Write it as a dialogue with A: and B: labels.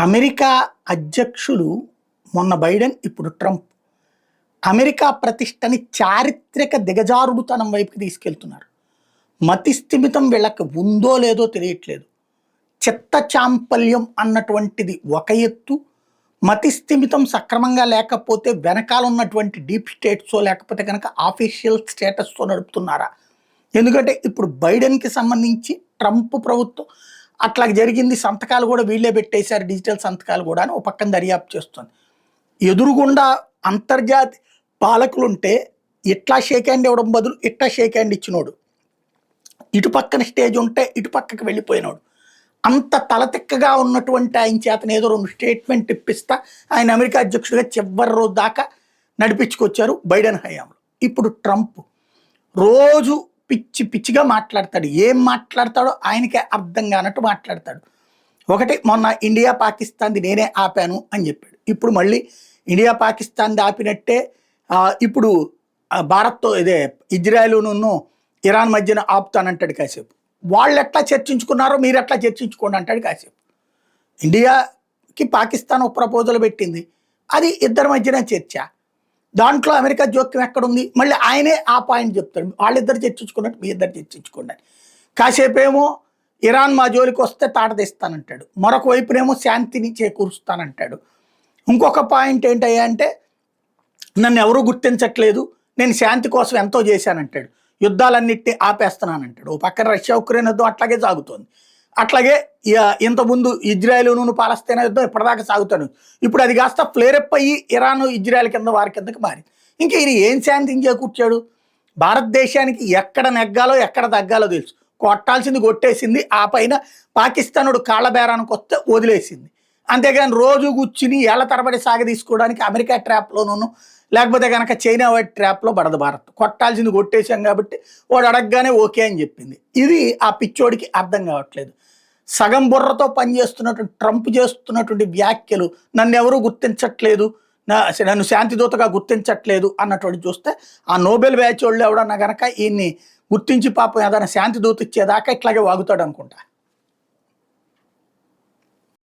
A: America అధ్యక్షులు మొన్న Biden, ఇప్పుడు ట్రంప్ అమెరికా ప్రతిష్టని చారిత్రక దిగజారుడుతనం వైపుకి తీసుకెళ్తున్నారు. మతి స్థిమితం వీళ్ళకి ఉందో లేదో తెలియట్లేదు. చిత్త చాంపల్యం అన్నటువంటిది ఒక ఎత్తు, మతి స్థిమితం సక్రమంగా లేకపోతే వెనకాల ఉన్నటువంటి డీప్ స్టేట్సో లేకపోతే కనుక ఆఫీషియల్ స్టేటస్తో నడుపుతున్నారా? ఎందుకంటే ఇప్పుడు బైడెన్కి సంబంధించి ట్రంప్ ప్రభుత్వం అట్లా జరిగింది, సంతకాలు కూడా వీళ్ళే పెట్టేశారు, డిజిటల్ సంతకాలు కూడా అని ఒక పక్కన దర్యాప్తు చేస్తుంది. ఎదురుగుండా అంతర్జాతీయ పాలకులుంటే ఇట్లా షేక్ హ్యాండ్ ఇవ్వడం బదులు ఇట్లా షేక్ హ్యాండ్ ఇచ్చినోడు, ఇటు పక్కన స్టేజ్ ఉంటే ఇటు పక్కకి వెళ్ళిపోయినోడు, అంత తలతిక్కగా ఉన్నటువంటి ఆయన చేతను ఏదో రెండు స్టేట్మెంట్ ఇప్పిస్తా ఆయన అమెరికా అధ్యక్షుడిగా చివరి రోజు దాకా నడిపించుకొచ్చారు బైడెన్ హయాంలో. ఇప్పుడు ట్రంప్ రోజు పిచ్చి పిచ్చిగా మాట్లాడతాడు. ఏం మాట్లాడతాడో ఆయనకే అర్థం కానట్టు మాట్లాడతాడు. ఒకటి, మొన్న ఇండియా పాకిస్తాన్ది నేనే ఆపాను అని చెప్పాడు. ఇప్పుడు మళ్ళీ ఇండియా పాకిస్తాన్ది ఆపినట్టే ఇప్పుడు భారత్తో ఇదే ఇజ్రాయెల్ను ఇరాన్ మధ్యన ఆపుతానంటాడు కాసేపు. వాళ్ళు ఎట్లా చర్చించుకున్నారో మీరు ఎట్లా చర్చించుకోండి అంటాడు కాసేపు. ఇండియాకి పాకిస్తాన్ ఒక ప్రపోజల్ పెట్టింది, అది ఇద్దరి మధ్యన చర్చ. దాంట్లో అమెరికా జోక్యం ఎక్కడుంది? మళ్ళీ ఆయనే ఆ పాయింట్ చెప్తాడు, వాళ్ళిద్దరు చర్చించుకున్నట్టు మీ ఇద్దరు చర్చించుకోండి అని. కాసేపేమో ఇరాన్ మా జోలికి వస్తే తాట తీస్తానంటాడు, మరొక వైపునేమో శాంతిని చేకూరుస్తానంటాడు. ఇంకొక పాయింట్ ఏంటయ్యా అంటే, నన్ను ఎవరూ గుర్తించట్లేదు, నేను శాంతి కోసం ఎంతో చేశానంటాడు, యుద్ధాలన్నిటినీ ఆపేస్తున్నానంటాడు. ఓ పక్కన రష్యా ఉక్రెయిన్ యుద్ధం అట్లాగే సాగుతోంది. అట్లాగే ఇంతకుముందు ఇజ్రాయెల్ను పాలస్తీనా యుద్ధం ఇప్పటిదాకా సాగుతాను, ఇప్పుడు అది కాస్త ఫ్లేరప్ అయ్యి ఇరాన్ ఇజ్రాయెల్ కింద వారి కిందకి మారి ఇంకా ఇది ఏం శాంతిని చేకూర్చాడు? భారతదేశానికి ఎక్కడ నెగ్గాలో ఎక్కడ తగ్గాలో తెలుసు, కొట్టాల్సింది కొట్టేసింది, ఆ పైన పాకిస్తానుడు కాళ్ళ బేరానికి వస్తే వదిలేసింది. అంతేగాని రోజు కూర్చుని ఏళ్ల తరబడి సాగదీసుకోవడానికి అమెరికా ట్రాప్లోనూ లేకపోతే కనుక చైనా వైట్ ట్రాప్లో పడదు భారత్. కొట్టాల్సింది కొట్టేశాం కాబట్టి వాడు అడగగానే ఓకే అని చెప్పింది. ఇది ఆ పిచ్చోడికి అర్థం కావట్లేదు. సగం బుర్రతో పనిచేస్తున్నటువంటి ట్రంప్ చేస్తున్నటువంటి వ్యాఖ్యలు, నన్ను ఎవరూ గుర్తించట్లేదు, నన్ను శాంతిదూతగా గుర్తించట్లేదు అన్నటువంటి చూస్తే ఆ నోబెల్ బ్యాచ్ వాళ్ళు ఎవడన్నా కనుక ఈయన్ని గుర్తించి పాపం ఏదైనా శాంతిదూత ఇచ్చేదాకా ఇట్లాగే వాగుతాడు అనుకుంటా.